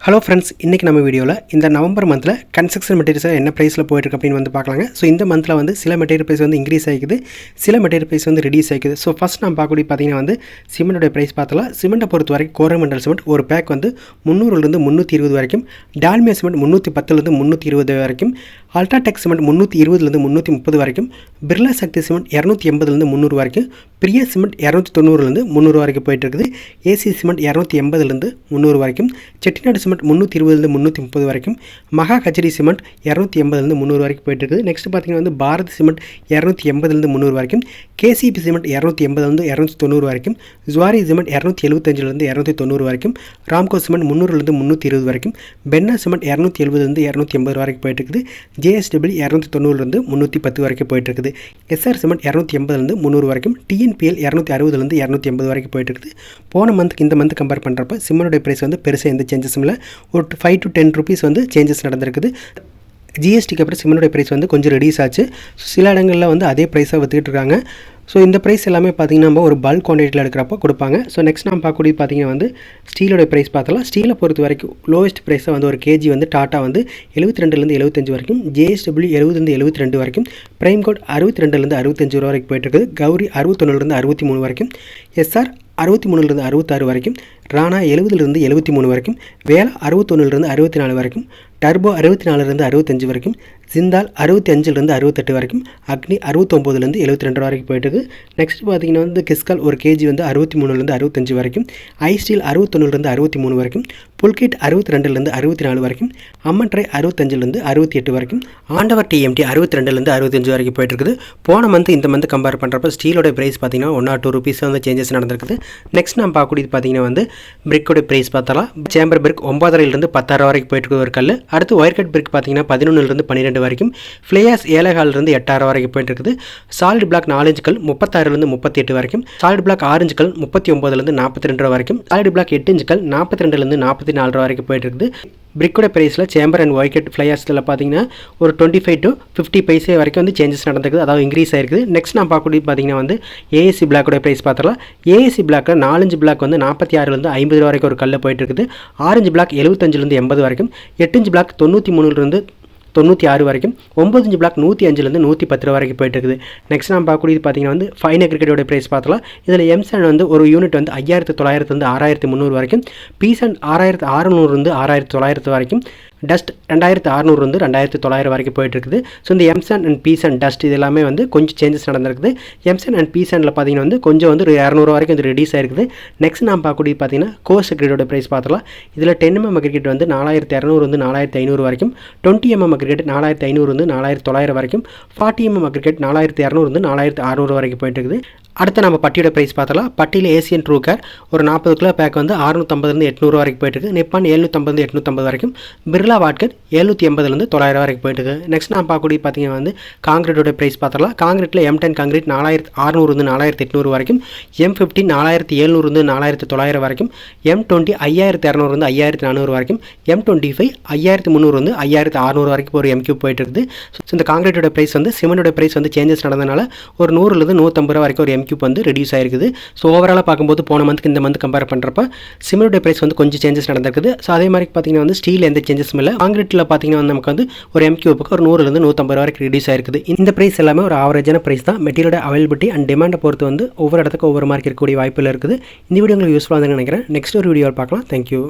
Hello friends, இன்றைக்கி நம்ம வீடியோவில் இந்த நவம்பர் மந்தில் கன்ஸ்ட்ரக்ஷன் மெட்டீரியல்ஸ் என்ன ப்ரைஸில் போயிருக்கு அப்படின்னு வந்து பார்க்கலாங்க. ஸோ இந்த மந்தில் வந்து சில மெட்டீரியல் ப்ரைஸ் வந்து இன்க்ரீஸ் ஆகிக்குது, சில மெட்டீரியல் ப்ரைஸ் வந்து ரெடியூஸ் ஆகிக்குது. ஸோ ஃபஸ்ட் நம்ம பார்க்கக்கூடிய பார்த்தீங்கன்னா வந்து சிமெண்ட்டோட ப்ரைஸ் பார்த்தலாம். சிமெண்ட்டை பொறுத்த வரைக்கும் கோரமண்டல் சிமெண்ட் ஒரு பேக் வந்து 300லேருந்து 320 வரைக்கும், டால்மியா சிமெண்ட் 310லேருந்து 320 வரைக்கும், அல்ட்ராடெக் சிமெண்ட் 320லேருந்து 330 வரைக்கும், பிர்லா சக்தி சிமெண்ட் 280லேருந்து 300 வரைக்கும், பிரியா சிமெண்ட் 290லேருந்து 300 வரைக்கும் போயிட்டு இருக்குது. ஏசி சிமெண்ட் 280லேருந்து 300 வரைக்கும், செட்டிநாடு சிமெண்ட் 320லேருந்து 330 வரைக்கும், மகா கச்சேரி சிமெண்ட் 280லேருந்து 300 வரைக்கும் போயிட்டு இருக்குது. நெக்ஸ்ட் பார்த்தீங்கன்னா வந்து பாரத் சிமெண்ட் 280லேருந்து 300 வரைக்கும், கேசிபி சிமெண்ட் 280லேருந்து 290 வரைக்கும், ஜுவாரி சிமெண்ட் 275லேருந்து 290 வரைக்கும், ராம்கோ சிமெண்ட் 300லேருந்து 320 வரைக்கும், பென்னா சிமெண்ட் 270லேருந்து 280 வரைக்கும் போயிட்டு இருக்குது. ஜேஎஸ்டபிள்யூ 290லேருந்து 310 வரைக்கும் போயிட்டு இருக்குது. எஸ்ஆர் சிமெண்ட் 280லேருந்து 300 வரைக்கும், டிஎன்பிஎல் 260லேருந்து 280 வரைக்கும் போயிட்டு இருக்குது. போன மந்த்துக்கு இந்த மந்த் கம்பேர் பண்ணுறப்ப சிமெண்டோட ப்ரைஸ் வந்து பெருசாக எந்த சேஞ்சஸும் இல்லை. ஒரு 5 to 10 rupees வந்து சேஞ்சஸ் நடந்திருக்குது. ஜிஎஸ்டிக்கு அப்புறம் சிமெண்டோட ப்ரைஸ் வந்து கொஞ்சம் ரெடியூஸ் ஆச்சு. சில இடங்களில் வந்து அதே ப்ரைஸாக விற்றுக்கிட்டு இருக்காங்க. ஸோ இந்த ப்ரைஸ் எல்லாமே பார்த்திங்கன்னா நம்ம ஒரு பல்க் குவான்டிட்டியில் எடுக்கிறப்போ கொடுப்பாங்க. ஸோ நெக்ஸ்ட் நம்ம பார்க்கக்கூடிய பார்த்திங்கன்னா வந்து ஸ்டீலோட ப்ரைஸ் பார்த்தலாம். ஸ்டீலை பொறுத்த வரைக்கும் லோவஸ்ட் ப்ரைஸாக வந்து ஒரு கேஜி வந்து டாட்டா வந்து 72லேருந்து 75 வரைக்கும், ஜேஎஸ்டபிள்யூ 70லேருந்து 72 வரைக்கும், பிரைம் கோட் 62லேருந்து 65 ரூபா வரைக்கும் போயிட்டுருக்குது. கௌரி 61லேருந்து 63 வரைக்கும், எஸ்ஆர் 63லேருந்து 66 வரைக்கும், ராணா 70லேருந்து 73 வரைக்கும், வேலா 61லேருந்து 64 வரைக்கும், டர்போ 64லேருந்து 65 வரைக்கும், ஜிந்தால் 65லேருந்து 68 வரைக்கும், அக்னி 69லேருந்து 72 வரைக்கும் போயிட்டுருக்கு. நெக்ஸ்ட் பார்த்திங்கன்னா வந்து கிஸ்கால் ஒரு கேஜி வந்து 63லேருந்து 65 வரைக்கும், ஐஸ்டீல் 61லேருந்து 63 வரைக்கும், புல்கிட் 62லேருந்து 64 வரைக்கும், அம்மன் ட்ரை 65லேருந்து 68 வரைக்கும், ஆண்டவர் டிஎம்டி 62லேருந்து 65 வரைக்கும் போயிட்டுருக்குது. போன மந்த் இந்த மந்த் கம்பேர் பண்ணுறப்ப ஸ்டீலோட ப்ரைஸ் பார்த்திங்கன்னா 1 or 2 rupees வந்து சேஞ்சஸ் நடந்திருக்குது. நெக்ஸ்ட் நம்ம பார்க்கக்கூடியது பார்த்திங்கன்னா வந்து பிரிக்கோட ப்ரைஸ் பார்த்தலாம். சேம்பர் பிரிக் 9,500லேருந்து 10,000 வரைக்கும் போயிட்டு ஒரு கல். அடுத்து ஒயர் கட் பிரிக் பார்த்திங்கன்னா 11லேருந்து 12 வரைக்கும், ஃப்ளேயாஸ் 7,500லேருந்து 8,000 வரைக்கும் போயிட்டு இருக்குது. சாலிட் பிளாக் 4 இன்ச் கல் 36லேருந்து 38 வரைக்கும், சாலிட் பிளாக் 6 இன்ச் கல் 39லேருந்து 42 வரைக்கும், சாலிட் பிளாக் 8 இன்ச் கல் 42லேருந்து 44 வரைக்கும் போயிட்டு இருக்குது. பிரிக்கோட ப்ரைஸில் சேம்பர் அண்ட் ஒயிட் ஃப்ளையாஸில் பார்த்தீங்கன்னா ஒரு 25 to 50 பைசே வரைக்கும் வந்து சேஞ்சஸ் நடந்திருக்குது, அதாவது இன்க்ரீஸ் ஆயிருக்குது. நெக்ஸ்ட் நான் பார்க்கக்கூடிய பார்த்தீங்கன்னா வந்து ஏஎஸ்சி பிளாக்கோட ப்ரைஸ் பார்த்தலாம். ஏஎஸ்சி பிளாக்கில் 4 பிளாக் வந்து 46லேருந்து 50 வரைக்கும் ஒரு கல்ல போயிட்டு இருக்குது. 6 பிளாக் 75லேருந்து 80 வரைக்கும், 8 பிளாக் 93லேருந்து 96 வரைக்கும், 9 பிளாக் 105லேருந்து 110 வரைக்கும் போயிட்டு இருக்குது. நெக்ஸ்ட் நம்ம பார்க்கக்கூடியது பார்த்தீங்கன்னா வந்து ஃபைன் அக்ரிகேட்டோட ப்ரைஸ் பார்த்தலாம். இதில் எம்சாண்ட் வந்து ஒரு யூனிட் வந்து 5,900லேருந்து 6,300 வரைக்கும், பீசாண்ட் 6,600லேருந்து 6,900 வரைக்கும், டஸ்ட் 2,600லேருந்து 2,900 வரைக்கும் போயிட்டு இருக்குது. ஸோ இந்த எம்சாண்ட் அண்ட் பீசாண்ட் டஸ்ட் இது எல்லாமே வந்து கொஞ்சம் சேஞ்சஸ் நடந்திருக்குது. எம்சாண்ட் அண்ட் பீசாண்டில் பார்த்தீங்கன்னா வந்து கொஞ்சம் வந்து 200 வரைக்கும் வந்து ரெடியூஸ் ஆயிருக்குது. நெக்ஸ்ட் நம்ம பார்க்கக்கூடிய பார்த்தீங்கன்னா கோஸ் அக்ரிகேட்டோட ப்ரைஸ் பார்த்தலாம். இதில் 10 mm அக்ரிகேட் வந்து 4,200 வந்து 4,500 வரைக்கும், 20 mm அக்ரிகேட் 4,500 வந்து 4,900 வரைக்கும், 40 mm அக்ரிகேட் 4,200 வந்து 4,600 வரைக்கும் போயிட்டு இருக்குது. அடுத்து நம்ம பட்டியோட ப்ரைஸ் பார்த்தலாம். பட்டியில் ஏசியன் ட்ரூ கேர் ஒரு 40 கிலோ பேக் வந்து 650லேருந்து 800 வரைக்கும் போயிட்டுருக்கு. நிப்பான் 750 850 வரைக்கும், பிர்லா வாட்கர் 780லேருந்து 900 வரைக்கும் போயிட்டுருக்கு. நெக்ஸ்ட் நான் பார்க்கக்கூடிய பார்த்தீங்கன்னா வந்து காங்கிரீட்டோட ப்ரைஸ் பார்த்தலாம். காங்கிரீட்டில் M10 காங்கிரீட் 4,600 வந்து 4,800 வரைக்கும், M15 4,700 வந்து 4,900 வரைக்கும், M20 5,200 வந்து 5,400 வரைக்கும், M25 5,300 வந்து 5,600 வரைக்கும் ஒரு MQ போயிட்டு இருக்குது. ஸோ இந்த காங்கிரீட்டோட ப்ரைஸ் வந்து சிமெண்டோட ப்ரைஸ் வந்து சேஞ்சஸ் நடந்ததுனால ஒரு 100லேருந்து 150 ரூபா வரைக்கும் ஒரு MQ வந்து ரெடியூஸ் ஆயிருக்குது. ஸோ ஓவராலாக பார்க்கும்போது போன மந்த்துக்கு இந்த மந்த் கம்பேர் பண்ணுறப்ப சிமெண்டோட ப்ரைஸ் வந்து கொஞ்சம் சேஞ்சஸ் நடந்திருக்குது. ஸோ அதே மாதிரி பார்த்தீங்கன்னா வந்து ஸ்டீல் எந்த சேஞ்சஸும் இல்லை. காங்கிரீட்டில் பார்த்தீங்கன்னா வந்து நமக்கு வந்து ஒரு MQ பக்கம் ஒரு 100லேருந்து 150 ரூபா வரைக்கும் ரெடியூஸ் ஆயிருக்குது. இந்த ப்ரைஸ் எல்லாமே ஒரு ஆவரேஜான ப்ரைஸ் தான். மெட்டீரியலோட அவைலபிலிட்டி அண்ட் டிமாண்டை பொறுத்து வந்து ஒவ்வொரு இடத்துக்கு ஒவ்வொரு மார்க் இருக்கக்கூடிய வாய்ப்பில் இருக்குது. இந்த வீடியோ உங்களுக்கு யூஸ்ஃபுல்லாக இருக்குன்னு நினைக்கிறேன். நெக்ஸ்ட் ஒரு வீடியோவில் பார்க்கலாம். தேங்க்யூ.